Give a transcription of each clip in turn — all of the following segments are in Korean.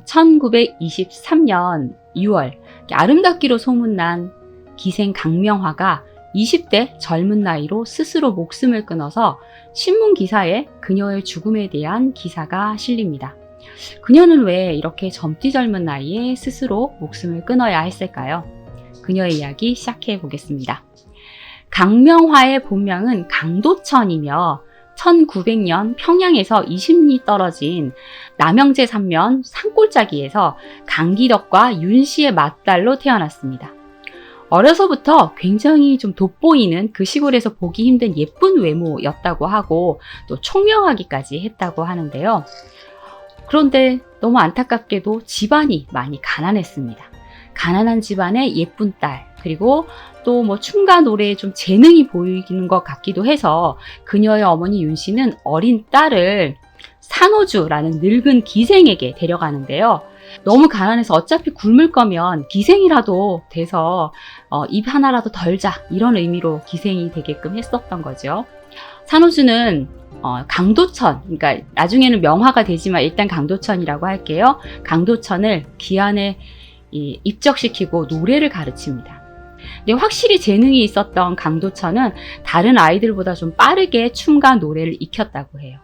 1923년 2월 아름답기로 소문난 기생 강명화가 20대 젊은 나이로 스스로 목숨을 끊어서 신문 기사에 그녀의 죽음에 대한 기사가 실립니다. 그녀는 왜 이렇게 젊디 젊은 나이에 스스로 목숨을 끊어야 했을까요? 그녀의 이야기 시작해 보겠습니다. 강명화의 본명은 강도천이며 1900년 평양에서 20리 떨어진 남영제 산면 산골짜기에서 강기덕과 윤씨의 맏딸로 태어났습니다. 어려서부터 굉장히 좀 돋보이는 그 시골에서 보기 힘든 예쁜 외모였다고 하고 또 총명하기까지 했다고 하는데요. 그런데 너무 안타깝게도 집안이 많이 가난했습니다. 가난한 집안의 예쁜 딸, 그리고 또 춤과 노래에 좀 재능이 보이는 것 같기도 해서 그녀의 어머니 윤 씨는 어린 딸을 산호주라는 늙은 기생에게 데려가는데요. 너무 가난해서 어차피 굶을 거면 기생이라도 돼서 입 하나라도 덜자, 이런 의미로 기생이 되게끔 했었던 거죠. 산호주는 강도천, 그러니까 나중에는 명화가 되지만 일단 강도천이라고 할게요. 강도천을 기안에 입적시키고 노래를 가르칩니다. 근데 확실히 재능이 있었던 강도천은 다른 아이들보다 좀 빠르게 춤과 노래를 익혔다고 해요.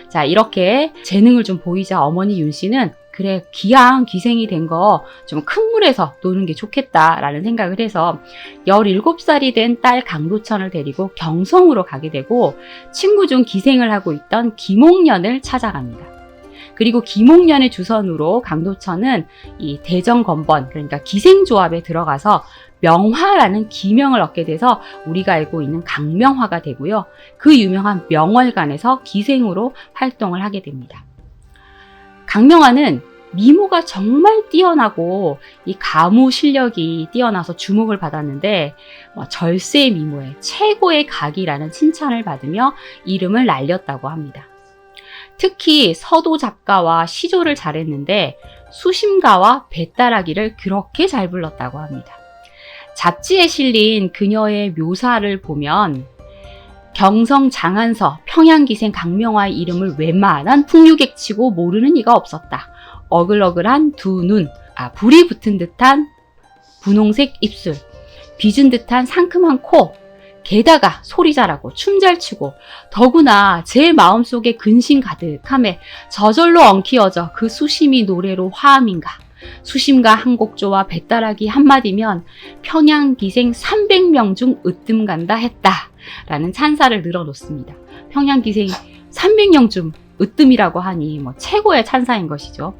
자, 이렇게 재능을 좀 보이자 어머니 윤 씨는 그래, 기왕 기생이 된 거 좀 큰 물에서 노는 게 좋겠다라는 생각을 해서 17살이 된 딸 강도천을 데리고 경성으로 가게 되고 친구 중 기생을 하고 있던 김옥년을 찾아갑니다. 그리고 김옥년의 주선으로 강도천은 이 대정건번, 그러니까 기생조합에 들어가서 명화라는 기명을 얻게 돼서 우리가 알고 있는 강명화가 되고요. 그 유명한 명월관에서 기생으로 활동을 하게 됩니다. 강명화는 미모가 정말 뛰어나고 이 가무 실력이 뛰어나서 주목을 받았는데 절세 미모의 최고의 각이라는 칭찬을 받으며 이름을 날렸다고 합니다. 특히 서도 작가와 시조를 잘했는데 수심가와 배따라기를 그렇게 잘 불렀다고 합니다. 잡지에 실린 그녀의 묘사를 보면 경성 장안서 평양기생 강명화의 이름을 웬만한 풍류객치고 모르는 이가 없었다. 어글어글한 두 눈, 불이 붙은 듯한 분홍색 입술, 빚은 듯한 상큼한 코, 게다가 소리 잘하고 춤 잘 추고 더구나 제 마음속에 근심 가득함에 저절로 엉키어져 그 수심이 노래로 화음인가. 수심가 한 곡조와 배따라기 한마디면 평양기생 300명 중 으뜸 간다 했다 라는 찬사를 늘어놓습니다. 평양기생 300명 중 으뜸이라고 하니 최고의 찬사인 것이죠.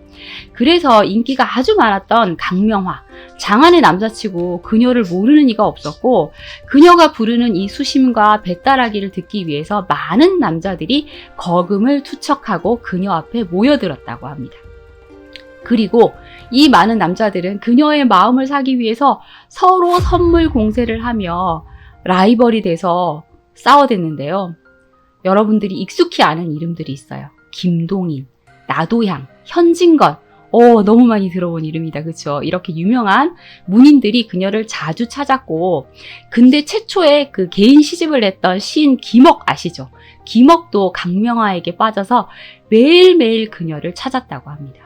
그래서 인기가 아주 많았던 강명화, 장안의 남자치고 그녀를 모르는 이가 없었고 그녀가 부르는 이 수심과 배따라기를 듣기 위해서 많은 남자들이 거금을 투척하고 그녀 앞에 모여들었다고 합니다. 그리고 이 많은 남자들은 그녀의 마음을 사기 위해서 서로 선물 공세를 하며 라이벌이 돼서 싸워댔는데요. 여러분들이 익숙히 아는 이름들이 있어요. 김동인, 나도향, 현진건, 너무 많이 들어본 이름이다. 그쵸? 이렇게 유명한 문인들이 그녀를 자주 찾았고 근데 최초에 그 개인 시집을 냈던 시인 김옥 아시죠? 김옥도 강명화에게 빠져서 매일매일 그녀를 찾았다고 합니다.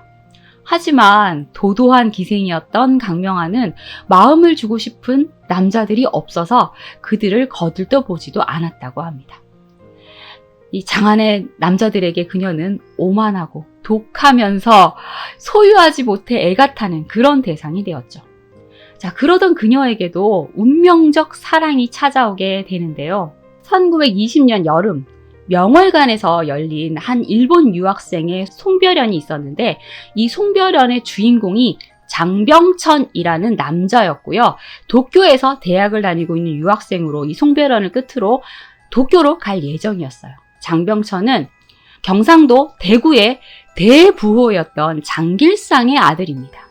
하지만 도도한 기생이었던 강명화는 마음을 주고 싶은 남자들이 없어서 그들을 거들떠보지도 않았다고 합니다. 이 장안의 남자들에게 그녀는 오만하고 독하면서 소유하지 못해 애가 타는 그런 대상이 되었죠. 자, 그러던 그녀에게도 운명적 사랑이 찾아오게 되는데요. 1920년 여름 명월관에서 열린 한 일본 유학생의 송별연이 있었는데 이 송별연의 주인공이 장병천이라는 남자였고요. 도쿄에서 대학을 다니고 있는 유학생으로 이 송별연을 끝으로 도쿄로 갈 예정이었어요. 장병천은 경상도 대구의 대부호였던 장길상의 아들입니다.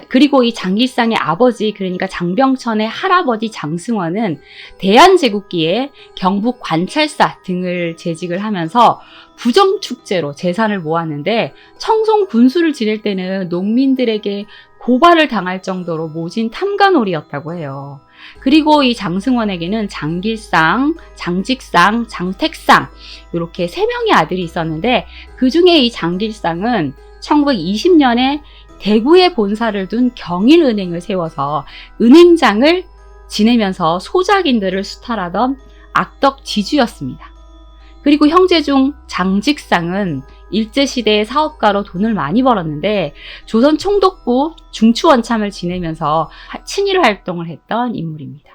그리고 이 장길상의 아버지, 그러니까 장병천의 할아버지 장승원은 대한제국기에 경북 관찰사 등을 재직을 하면서 부정축제로 재산을 모았는데 청송 군수를 지낼 때는 농민들에게 고발을 당할 정도로 모진 탐관오리였다고 해요. 그리고 이 장승원에게는 장길상, 장직상, 장택상 이렇게 3명의 아들이 있었는데 그 중에 이 장길상은 1920년에 대구에 본사를 둔 경일은행을 세워서 은행장을 지내면서 소작인들을 수탈하던 악덕 지주였습니다. 그리고 형제 중 장직상은 일제시대의 사업가로 돈을 많이 벌었는데 조선 총독부 중추원참을 지내면서 친일 활동을 했던 인물입니다.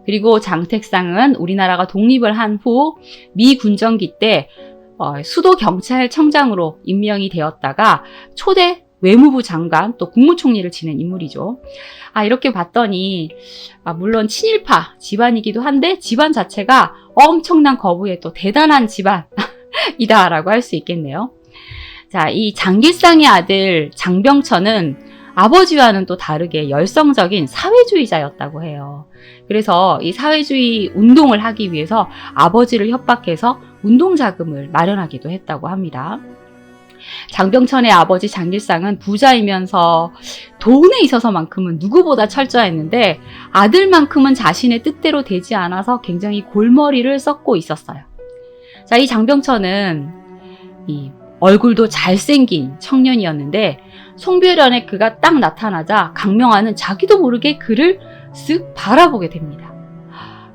그리고 장택상은 우리나라가 독립을 한 후 미 군정기 때 수도경찰청장으로 임명이 되었다가 초대 외무부 장관 또 국무총리를 지낸 인물이죠. 이렇게 봤더니 물론 친일파 집안이기도 한데 집안 자체가 엄청난 거부의 또 대단한 집안이다라고 할 수 있겠네요. 자, 이 장길상의 아들 장병천은 아버지와는 또 다르게 열성적인 사회주의자였다고 해요. 그래서 이 사회주의 운동을 하기 위해서 아버지를 협박해서 운동자금을 마련하기도 했다고 합니다. 장병천의 아버지 장길상은 부자이면서 돈에 있어서만큼은 누구보다 철저했는데 아들만큼은 자신의 뜻대로 되지 않아서 굉장히 골머리를 썩고 있었어요. 자, 이 장병천은 이 얼굴도 잘생긴 청년이었는데 송별연에 그가 딱 나타나자 강명화는 자기도 모르게 그를 쓱 바라보게 됩니다.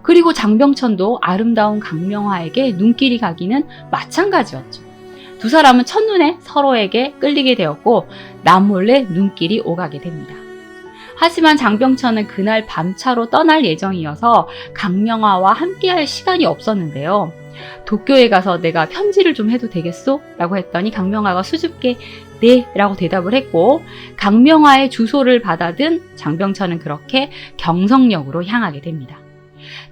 그리고 장병천도 아름다운 강명화에게 눈길이 가기는 마찬가지였죠. 두 사람은 첫눈에 서로에게 끌리게 되었고 남몰래 눈길이 오가게 됩니다. 하지만 장병천은 그날 밤차로 떠날 예정이어서 강명화와 함께할 시간이 없었는데요. 도쿄에 가서 내가 편지를 좀 해도 되겠소? 라고 했더니 강명화가 수줍게 네 라고 대답을 했고 강명화의 주소를 받아든 장병천은 그렇게 경성역으로 향하게 됩니다.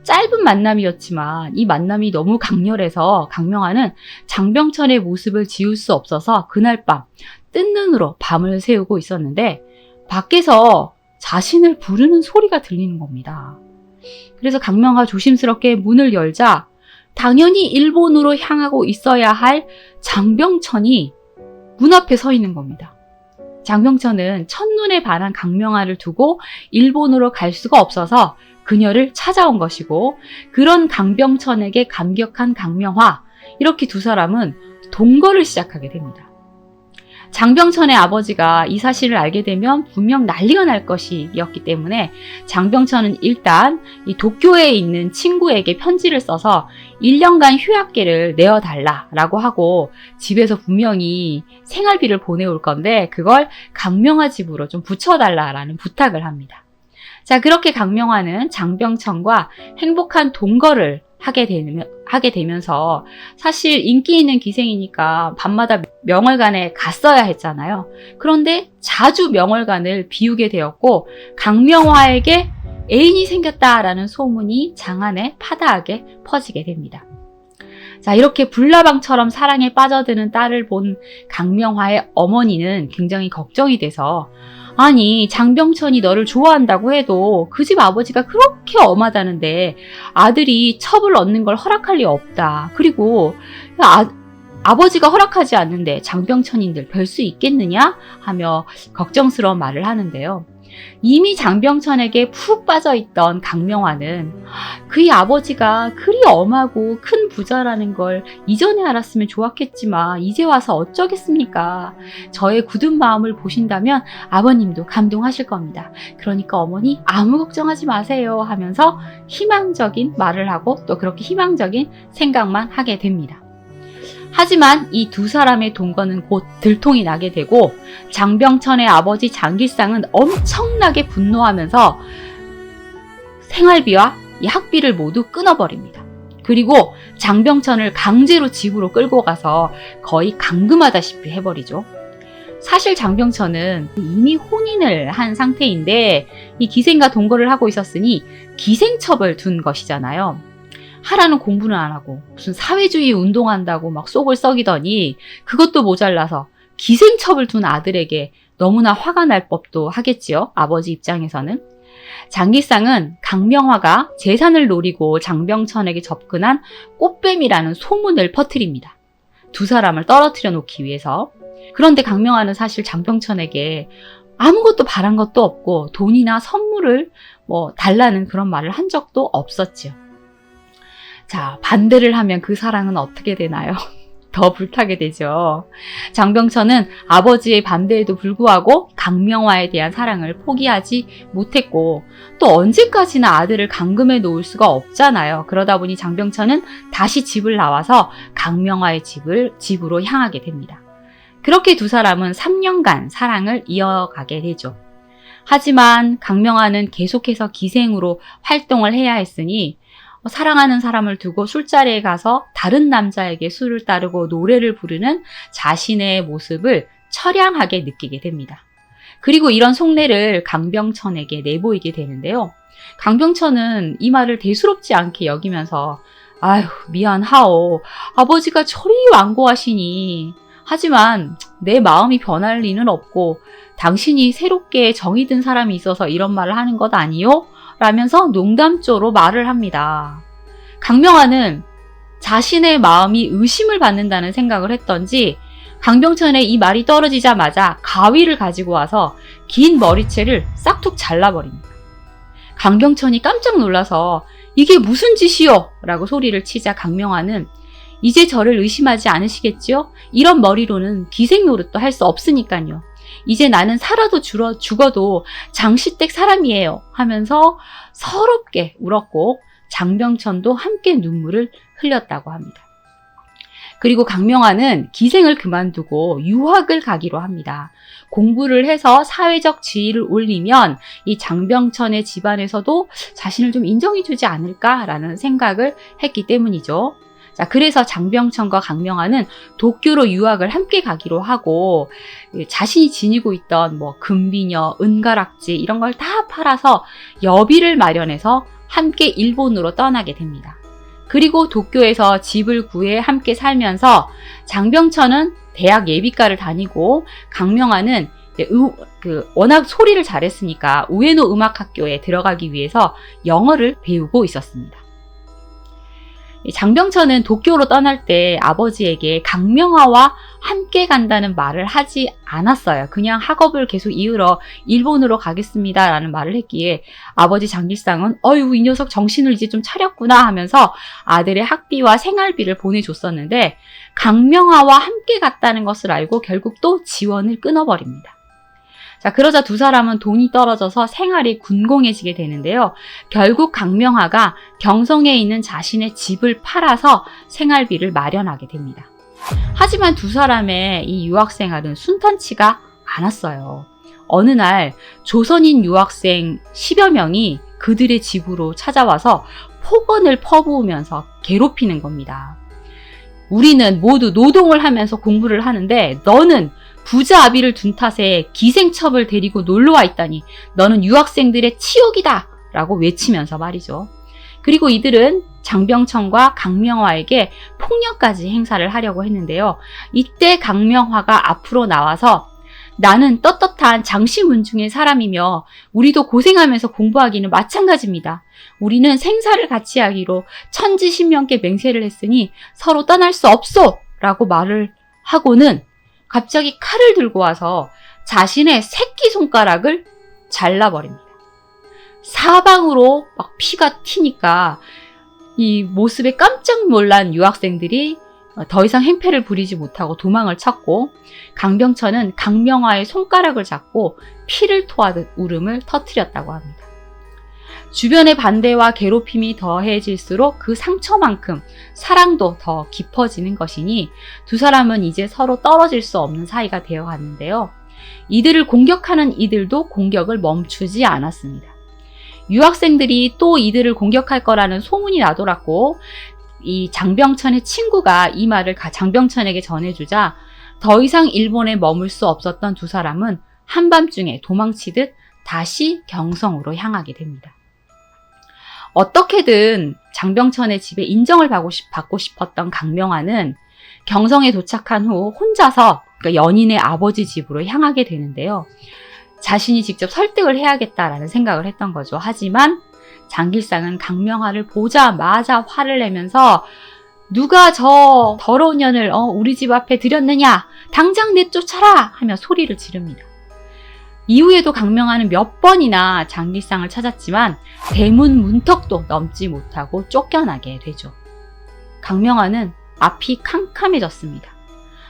짧은 만남이었지만 이 만남이 너무 강렬해서 강명화는 장병천의 모습을 지울 수 없어서 그날 밤 뜬 눈으로 밤을 새우고 있었는데 밖에서 자신을 부르는 소리가 들리는 겁니다. 그래서 강명화가 조심스럽게 문을 열자 당연히 일본으로 향하고 있어야 할 장병천이 문 앞에 서 있는 겁니다. 장병천은 첫눈에 반한 강명화를 두고 일본으로 갈 수가 없어서 그녀를 찾아온 것이고 그런 강병천에게 감격한 강명화, 이렇게 두 사람은 동거를 시작하게 됩니다. 장병천의 아버지가 이 사실을 알게 되면 분명 난리가 날 것이었기 때문에 장병천은 일단 이 도쿄에 있는 친구에게 편지를 써서 1년간 휴학계를 내어달라라고 하고 집에서 분명히 생활비를 보내올 건데 그걸 강명화 집으로 좀 붙여달라라는 부탁을 합니다. 자, 그렇게 강명화는 장병천과 행복한 동거를 하게 되면서 사실 인기 있는 기생이니까 밤마다 명월관에 갔어야 했잖아요. 그런데 자주 명월관을 비우게 되었고 강명화에게 애인이 생겼다라는 소문이 장안에 파다하게 퍼지게 됩니다. 자, 이렇게 불나방처럼 사랑에 빠져드는 딸을 본 강명화의 어머니는 굉장히 걱정이 돼서 아니 장병천이 너를 좋아한다고 해도 그 집 아버지가 그렇게 엄하다는데 아들이 첩을 얻는 걸 허락할 리 없다. 그리고 아버지가 허락하지 않는데 장병천인들 별 수 있겠느냐? 하며 걱정스러운 말을 하는데요. 이미 장병천에게 푹 빠져있던 강명화는 그의 아버지가 그리 엄하고 큰 부자라는 걸 이전에 알았으면 좋았겠지만 이제 와서 어쩌겠습니까? 저의 굳은 마음을 보신다면 아버님도 감동하실 겁니다. 그러니까 어머니 아무 걱정하지 마세요 하면서 희망적인 말을 하고 또 그렇게 희망적인 생각만 하게 됩니다. 하지만 이 두 사람의 동거는 곧 들통이 나게 되고 장병천의 아버지 장길상은 엄청나게 분노하면서 생활비와 이 학비를 모두 끊어버립니다. 그리고 장병천을 강제로 집으로 끌고 가서 거의 감금하다시피 해버리죠. 사실 장병천은 이미 혼인을 한 상태인데 이 기생과 동거를 하고 있었으니 기생첩을 둔 것이잖아요. 하라는 공부는 안 하고 무슨 사회주의 운동한다고 막 속을 썩이더니 그것도 모자라서 기생첩을 둔 아들에게 너무나 화가 날 법도 하겠지요. 아버지 입장에서는. 장길상은 강명화가 재산을 노리고 장병천에게 접근한 꽃뱀이라는 소문을 퍼뜨립니다. 두 사람을 떨어뜨려 놓기 위해서. 그런데 강명화는 사실 장병천에게 아무것도 바란 것도 없고 돈이나 선물을 달라는 그런 말을 한 적도 없었지요. 자, 반대를 하면 그 사랑은 어떻게 되나요? 더 불타게 되죠. 장병천은 아버지의 반대에도 불구하고 강명화에 대한 사랑을 포기하지 못했고, 또 언제까지나 아들을 감금해 놓을 수가 없잖아요. 그러다 보니 장병천은 다시 집을 나와서 강명화의 집으로 향하게 됩니다. 그렇게 두 사람은 3년간 사랑을 이어가게 되죠. 하지만 강명화는 계속해서 기생으로 활동을 해야 했으니 사랑하는 사람을 두고 술자리에 가서 다른 남자에게 술을 따르고 노래를 부르는 자신의 모습을 처량하게 느끼게 됩니다. 그리고 이런 속내를 강병천에게 내보이게 되는데요. 강병천은 이 말을 대수롭지 않게 여기면서 아휴 미안하오. 아버지가 저리 완고하시니. 하지만 내 마음이 변할 리는 없고 당신이 새롭게 정이 든 사람이 있어서 이런 말을 하는 것 아니요? 라면서 농담조로 말을 합니다. 강명화는 자신의 마음이 의심을 받는다는 생각을 했던지 강병천의 이 말이 떨어지자마자 가위를 가지고 와서 긴 머리채를 싹둑 잘라버립니다. 강병천이 깜짝 놀라서 이게 무슨 짓이요? 라고 소리를 치자 강명화는 이제 저를 의심하지 않으시겠지요? 이런 머리로는 기생 노릇도 할 수 없으니까요. 이제 나는 살아도 죽어도 장시댁 사람이에요 하면서 서럽게 울었고 장병천도 함께 눈물을 흘렸다고 합니다. 그리고 강명화는 기생을 그만두고 유학을 가기로 합니다. 공부를 해서 사회적 지위를 올리면 이 장병천의 집안에서도 자신을 좀 인정해주지 않을까라는 생각을 했기 때문이죠. 자, 그래서 장병천과 강명화는 도쿄로 유학을 함께 가기로 하고 자신이 지니고 있던 금비녀, 은가락지 이런 걸 다 팔아서 여비를 마련해서 함께 일본으로 떠나게 됩니다. 그리고 도쿄에서 집을 구해 함께 살면서 장병천은 대학 예비과를 다니고 강명화는 워낙 소리를 잘했으니까 우에노 음악학교에 들어가기 위해서 영어를 배우고 있었습니다. 장병천은 도쿄로 떠날 때 아버지에게 강명화와 함께 간다는 말을 하지 않았어요. 그냥 학업을 계속 이으러 일본으로 가겠습니다 라는 말을 했기에 아버지 장길상은 어휴 이 녀석 정신을 이제 좀 차렸구나 하면서 아들의 학비와 생활비를 보내줬었는데 강명화와 함께 갔다는 것을 알고 결국 또 지원을 끊어버립니다. 자, 그러자 두 사람은 돈이 떨어져서 생활이 곤공해지게 되는데요. 결국 강명화가 경성에 있는 자신의 집을 팔아서 생활비를 마련하게 됩니다. 하지만 두 사람의 이 유학생활은 순탄치가 않았어요. 어느 날 조선인 유학생 10여 명이 그들의 집으로 찾아와서 폭언을 퍼부으면서 괴롭히는 겁니다. 우리는 모두 노동을 하면서 공부를 하는데 너는 부자 아비를 둔 탓에 기생첩을 데리고 놀러와 있다니 너는 유학생들의 치욕이다 라고 외치면서 말이죠. 그리고 이들은 장병천과 강명화에게 폭력까지 행사를 하려고 했는데요. 이때 강명화가 앞으로 나와서 나는 떳떳한 장씨문중의 사람이며 우리도 고생하면서 공부하기는 마찬가지입니다. 우리는 생사를 같이 하기로 천지신명께 맹세를 했으니 서로 떠날 수 없소! 라고 말을 하고는 갑자기 칼을 들고 와서 자신의 새끼손가락을 잘라버립니다. 사방으로 막 피가 튀니까 이 모습에 깜짝 놀란 유학생들이 더 이상 행패를 부리지 못하고 도망을 쳤고 강병천은 강명화의 손가락을 잡고 피를 토하듯 울음을 터뜨렸다고 합니다. 주변의 반대와 괴롭힘이 더해질수록 그 상처만큼 사랑도 더 깊어지는 것이니 두 사람은 이제 서로 떨어질 수 없는 사이가 되어갔는데요. 이들을 공격하는 이들도 공격을 멈추지 않았습니다. 유학생들이 또 이들을 공격할 거라는 소문이 나돌았고 이 장병천의 친구가 이 말을 장병천에게 전해주자 더 이상 일본에 머물 수 없었던 두 사람은 한밤중에 도망치듯 다시 경성으로 향하게 됩니다. 어떻게든 장병천의 집에 인정을 받고 싶었던 강명화는 경성에 도착한 후 혼자서 연인의 아버지 집으로 향하게 되는데요. 자신이 직접 설득을 해야겠다라는 생각을 했던 거죠. 하지만 장길상은 강명화를 보자마자 화를 내면서 누가 저 더러운 년을 우리 집 앞에 들였느냐 당장 내쫓아라 하며 소리를 지릅니다. 이후에도 강명화는 몇 번이나 장길상을 찾았지만 대문 문턱도 넘지 못하고 쫓겨나게 되죠. 강명화는 앞이 캄캄해졌습니다.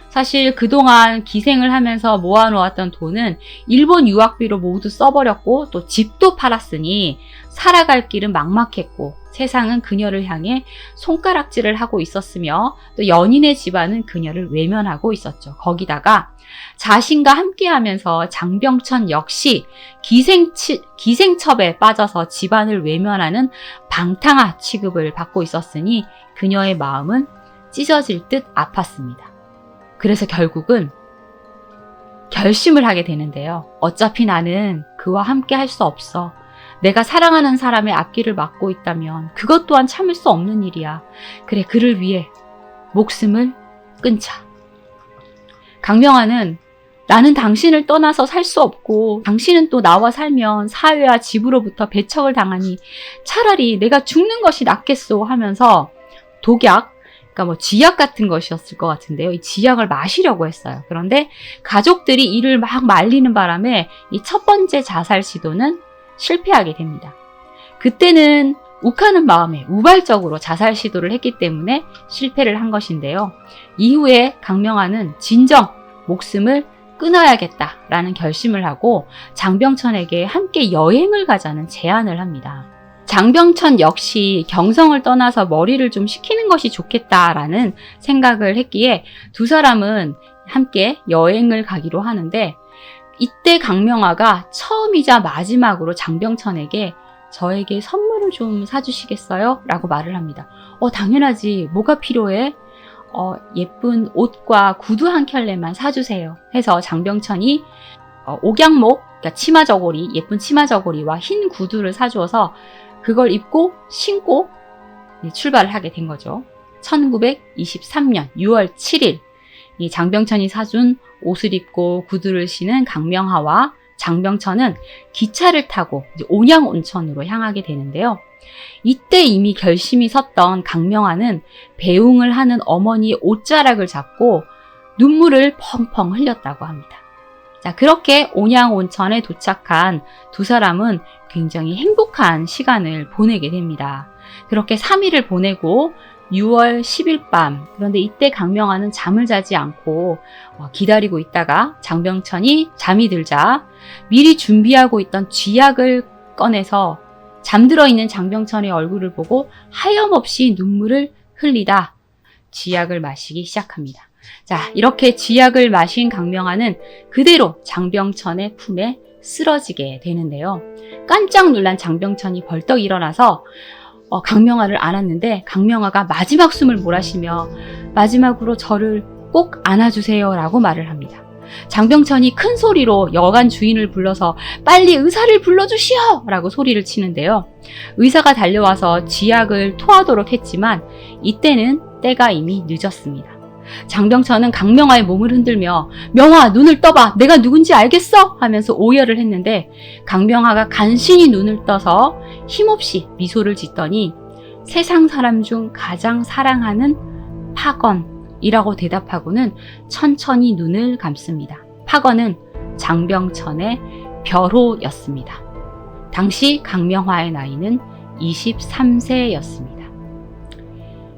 사실 그동안 기생을 하면서 모아놓았던 돈은 일본 유학비로 모두 써버렸고 또 집도 팔았으니 살아갈 길은 막막했고 세상은 그녀를 향해 손가락질을 하고 있었으며 또 연인의 집안은 그녀를 외면하고 있었죠. 거기다가 자신과 함께하면서 장병천 역시 기생첩에 빠져서 집안을 외면하는 방탕아 취급을 받고 있었으니 그녀의 마음은 찢어질 듯 아팠습니다. 그래서 결국은 결심을 하게 되는데요. 어차피 나는 그와 함께 할 수 없어. 내가 사랑하는 사람의 앞길을 막고 있다면 그것 또한 참을 수 없는 일이야. 그래, 그를 위해 목숨을 끊자. 강명화는 나는 당신을 떠나서 살 수 없고 당신은 또 나와 살면 사회와 집으로부터 배척을 당하니 차라리 내가 죽는 것이 낫겠소 하면서 독약, 그러니까 쥐약 같은 것이었을 것 같은데요. 이 쥐약을 마시려고 했어요. 그런데 가족들이 이를 막 말리는 바람에 이 첫 번째 자살 시도는 실패하게 됩니다. 그때는 욱하는 마음에 우발적으로 자살 시도를 했기 때문에 실패를 한 것인데요. 이후에 강명화는 진정 목숨을 끊어야겠다라는 결심을 하고 장병천에게 함께 여행을 가자는 제안을 합니다. 장병천 역시 경성을 떠나서 머리를 좀 식히는 것이 좋겠다라는 생각을 했기에 두 사람은 함께 여행을 가기로 하는데 이때 강명화가 처음이자 마지막으로 장병천에게 저에게 선물을 좀 사주시겠어요? 라고 말을 합니다. 당연하지. 뭐가 필요해? 예쁜 옷과 구두 한 켤레만 사주세요. 해서 장병천이 옥양목, 그러니까 치마 저고리, 예쁜 치마 저고리와 흰 구두를 사주어서 그걸 입고 신고 출발을 하게 된 거죠. 1923년 6월 7일 이 장병천이 사준 옷을 입고 구두를 신은 강명화와 장병천은 기차를 타고 온양온천으로 향하게 되는데요. 이때 이미 결심이 섰던 강명화는 배웅을 하는 어머니의 옷자락을 잡고 눈물을 펑펑 흘렸다고 합니다. 자, 그렇게 온양온천에 도착한 두 사람은 굉장히 행복한 시간을 보내게 됩니다. 그렇게 3일을 보내고 6월 10일 밤, 그런데 이때 강명화는 잠을 자지 않고 기다리고 있다가 장병천이 잠이 들자 미리 준비하고 있던 쥐약을 꺼내서 잠들어 있는 장병천의 얼굴을 보고 하염없이 눈물을 흘리다 쥐약을 마시기 시작합니다. 자, 이렇게 쥐약을 마신 강명화는 그대로 장병천의 품에 쓰러지게 되는데요. 깜짝 놀란 장병천이 벌떡 일어나서 강명화를 안았는데 강명화가 마지막 숨을 몰아쉬며 마지막으로 저를 꼭 안아주세요 라고 말을 합니다. 장병천이 큰 소리로 여관 주인을 불러서 빨리 의사를 불러주시오 라고 소리를 치는데요. 의사가 달려와서 쥐약을 토하도록 했지만 이때는 때가 이미 늦었습니다. 장병천은 강명화의 몸을 흔들며 명화 눈을 떠봐, 내가 누군지 알겠어? 하면서 오열을 했는데 강명화가 간신히 눈을 떠서 힘없이 미소를 짓더니 세상 사람 중 가장 사랑하는 파건이라고 대답하고는 천천히 눈을 감습니다. 파건은 장병천의 벼호였습니다. 당시 강명화의 나이는 23세였습니다.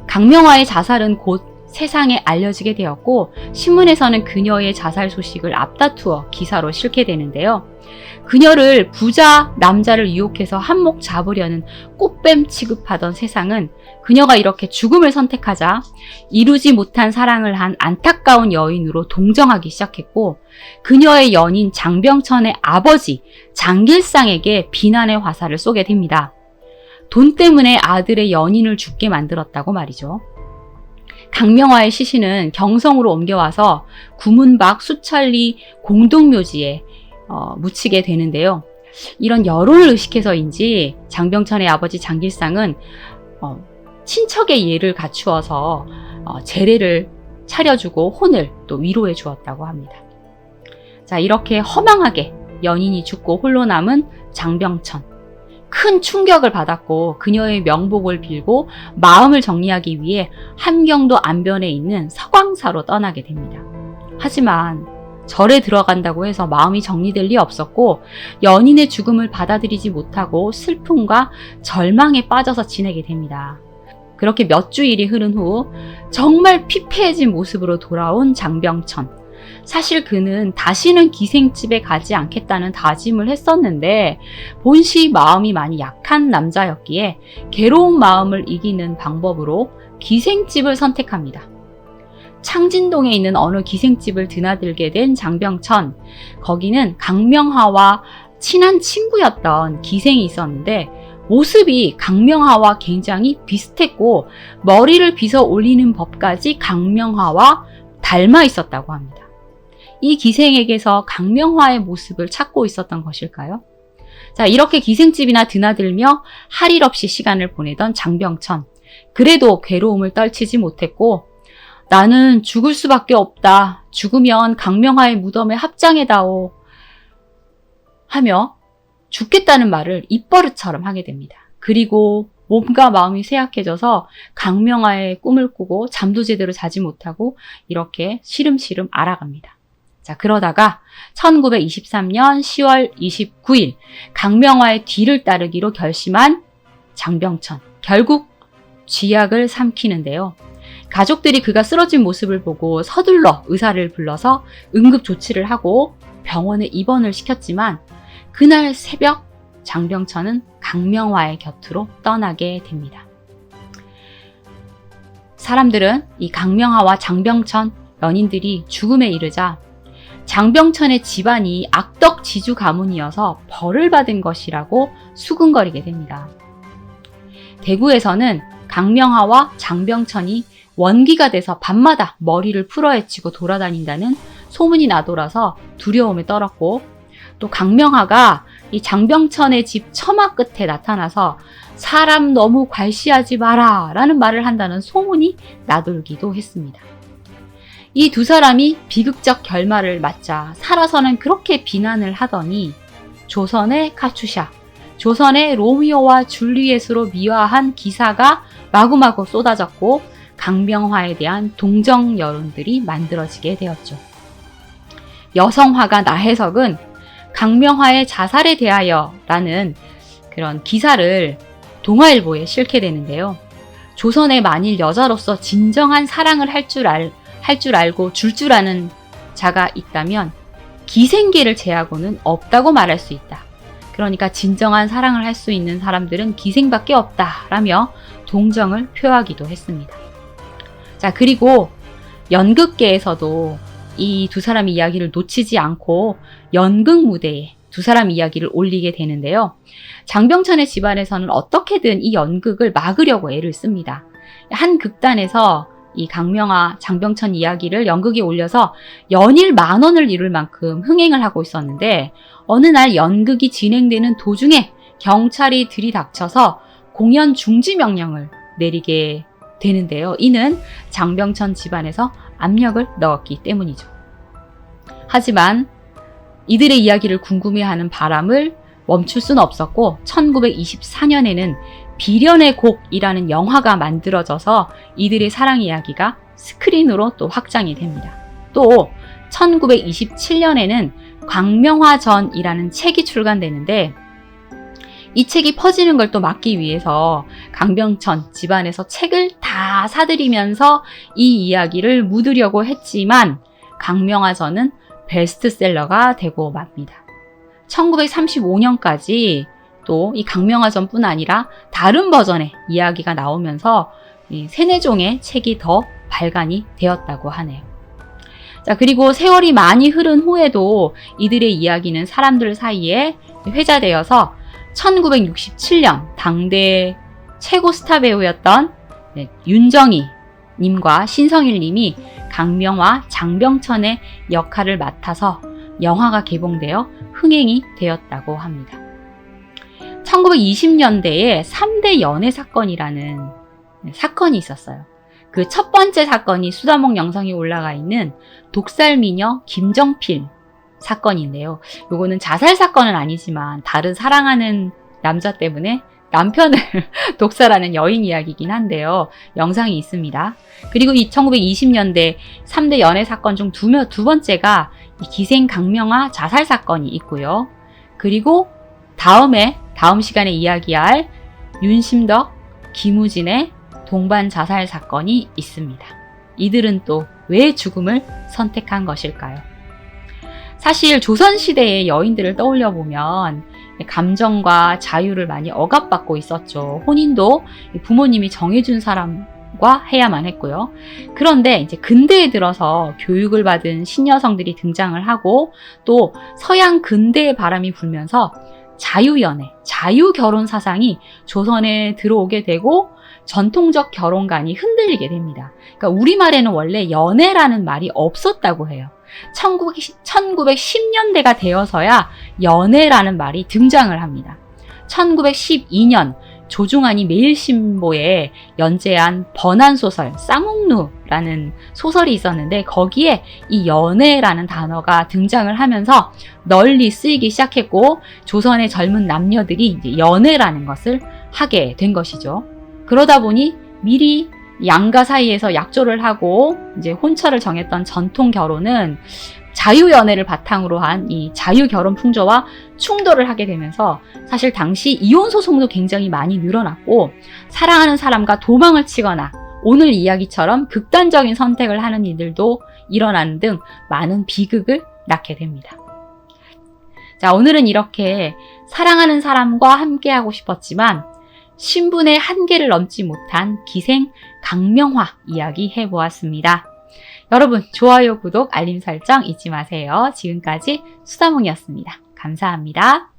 강명화의 자살은 곧 세상에 알려지게 되었고 신문에서는 그녀의 자살 소식을 앞다투어 기사로 실게 되는데요. 그녀를 부자 남자를 유혹해서 한몫 잡으려는 꽃뱀 취급하던 세상은 그녀가 이렇게 죽음을 선택하자 이루지 못한 사랑을 한 안타까운 여인으로 동정하기 시작했고 그녀의 연인 장병천의 아버지 장길상에게 비난의 화살을 쏘게 됩니다. 돈 때문에 아들의 연인을 죽게 만들었다고 말이죠. 강명화의 시신은 경성으로 옮겨와서 구문박 수천리 공동묘지에 묻히게 되는데요. 이런 여론을 의식해서인지 장병천의 아버지 장길상은 친척의 예를 갖추어서 제례를 차려주고 혼을 또 위로해 주었다고 합니다. 자, 이렇게 허망하게 연인이 죽고 홀로 남은 장병천. 큰 충격을 받았고 그녀의 명복을 빌고 마음을 정리하기 위해 함경도 안변에 있는 서광사로 떠나게 됩니다. 하지만 절에 들어간다고 해서 마음이 정리될 리 없었고 연인의 죽음을 받아들이지 못하고 슬픔과 절망에 빠져서 지내게 됩니다. 그렇게 몇 주일이 흐른 후 정말 피폐해진 모습으로 돌아온 장병천. 사실 그는 다시는 기생집에 가지 않겠다는 다짐을 했었는데 본시 마음이 많이 약한 남자였기에 괴로운 마음을 이기는 방법으로 기생집을 선택합니다. 창진동에 있는 어느 기생집을 드나들게 된 장병천. 거기는 강명하와 친한 친구였던 기생이 있었는데 모습이 강명하와 굉장히 비슷했고 머리를 빗어 올리는 법까지 강명하와 닮아 있었다고 합니다. 이 기생에게서 강명화의 모습을 찾고 있었던 것일까요? 자, 이렇게 기생집이나 드나들며 할 일 없이 시간을 보내던 장병천. 그래도 괴로움을 떨치지 못했고 나는 죽을 수밖에 없다. 죽으면 강명화의 무덤에 합장해다오. 하며 죽겠다는 말을 입버릇처럼 하게 됩니다. 그리고 몸과 마음이 쇠약해져서 강명화의 꿈을 꾸고 잠도 제대로 자지 못하고 이렇게 시름시름 알아갑니다. 자, 그러다가 1923년 10월 29일 강명화의 뒤를 따르기로 결심한 장병천. 결국 쥐약을 삼키는데요. 가족들이 그가 쓰러진 모습을 보고 서둘러 의사를 불러서 응급조치를 하고 병원에 입원을 시켰지만 그날 새벽 장병천은 강명화의 곁으로 떠나게 됩니다. 사람들은 이 강명화와 장병천 연인들이 죽음에 이르자 장병천의 집안이 악덕지주 가문이어서 벌을 받은 것이라고 수군거리게 됩니다. 대구에서는 강명화와 장병천이 원기가 돼서 밤마다 머리를 풀어헤치고 돌아다닌다는 소문이 나돌아서 두려움에 떨었고 또 강명화가 이 장병천의 집 처마 끝에 나타나서 사람 너무 괄시하지 마라 라는 말을 한다는 소문이 나돌기도 했습니다. 이 두 사람이 비극적 결말을 맞자 살아서는 그렇게 비난을 하더니 조선의 카츄샤, 조선의 로미오와 줄리엣으로 미화한 기사가 마구마구 쏟아졌고 강명화에 대한 동정 여론들이 만들어지게 되었죠. 여성화가 나혜석은 강명화의 자살에 대하여라는 그런 기사를 동아일보에 실게 되는데요. 조선에 만일 여자로서 진정한 사랑을 할 줄 알고 줄 줄 아는 자가 있다면 기생계를 제하고는 없다고 말할 수 있다. 그러니까 진정한 사랑을 할 수 있는 사람들은 기생밖에 없다라며 동정을 표하기도 했습니다. 자, 그리고 연극계에서도 이 두 사람 이야기를 놓치지 않고 연극 무대에 두 사람 이야기를 올리게 되는데요. 장병천의 집안에서는 어떻게든 이 연극을 막으려고 애를 씁니다. 한 극단에서 이 강명화, 장병천 이야기를 연극에 올려서 연일 10,000원을 이룰 만큼 흥행을 하고 있었는데 어느 날 연극이 진행되는 도중에 경찰이 들이닥쳐서 공연 중지 명령을 내리게 되는데요. 이는 장병천 집안에서 압력을 넣었기 때문이죠. 하지만 이들의 이야기를 궁금해하는 바람을 멈출 수는 없었고 1924년에는 비련의 곡이라는 영화가 만들어져서 이들의 사랑 이야기가 스크린으로 또 확장이 됩니다. 또 1927년에는 광명화전이라는 책이 출간되는데 이 책이 퍼지는 걸 또 막기 위해서 강병천 집안에서 책을 다 사들이면서 이 이야기를 묻으려고 했지만 강명화전은 베스트셀러가 되고 맙니다. 1935년까지 또 이 강명화전뿐 아니라 다른 버전의 이야기가 나오면서 이 3-4종의 책이 더 발간이 되었다고 하네요. 자, 그리고 세월이 많이 흐른 후에도 이들의 이야기는 사람들 사이에 회자되어서 1967년 당대 최고 스타 배우였던 윤정희 님과 신성일 님이 강명화, 장병천의 역할을 맡아서 영화가 개봉되어 흥행이 되었다고 합니다. 1920년대에 3대 연애 사건이라는 사건이 있었어요. 그 첫 번째 사건이 수다몽 영상에 올라가 있는 독살미녀 김정필 사건인데요. 요거는 자살 사건은 아니지만 다른 사랑하는 남자 때문에 남편을 독살하는 여인 이야기이긴 한데요. 영상이 있습니다. 그리고 1920년대 3대 연애 사건 중 두 번째가 이 기생 강명화 자살 사건이 있고요. 그리고 다음 시간에 이야기할 윤심덕, 김우진의 동반 자살 사건이 있습니다. 이들은 또 왜 죽음을 선택한 것일까요? 사실 조선시대의 여인들을 떠올려 보면 감정과 자유를 많이 억압받고 있었죠. 혼인도 부모님이 정해준 사람과 해야만 했고요. 그런데 이제 근대에 들어서 교육을 받은 신여성들이 등장을 하고 또 서양 근대의 바람이 불면서 자유연애, 자유결혼 사상이 조선에 들어오게 되고 전통적 결혼관이 흔들리게 됩니다. 그러니까 우리말에는 원래 연애라는 말이 없었다고 해요. 1910년대가 되어서야 연애라는 말이 등장을 합니다. 1912년 조중환이 매일신보에 연재한 번안소설 쌍옥루라는 소설이 있었는데 거기에 이 연애라는 단어가 등장을 하면서 널리 쓰이기 시작했고 조선의 젊은 남녀들이 이제 연애라는 것을 하게 된 것이죠. 그러다 보니 미리 양가 사이에서 약조를 하고 이제 혼처를 정했던 전통 결혼은 자유연애를 바탕으로 한 이 자유결혼 풍조와 충돌을 하게 되면서 사실 당시 이혼 소송도 굉장히 많이 늘어났고 사랑하는 사람과 도망을 치거나 오늘 이야기처럼 극단적인 선택을 하는 이들도 일어나는 등 많은 비극을 낳게 됩니다. 자, 오늘은 이렇게 사랑하는 사람과 함께하고 싶었지만 신분의 한계를 넘지 못한 기생 강명화 이야기 해보았습니다. 여러분 좋아요, 구독, 알림 설정 잊지 마세요. 지금까지 수다몽이었습니다. 감사합니다.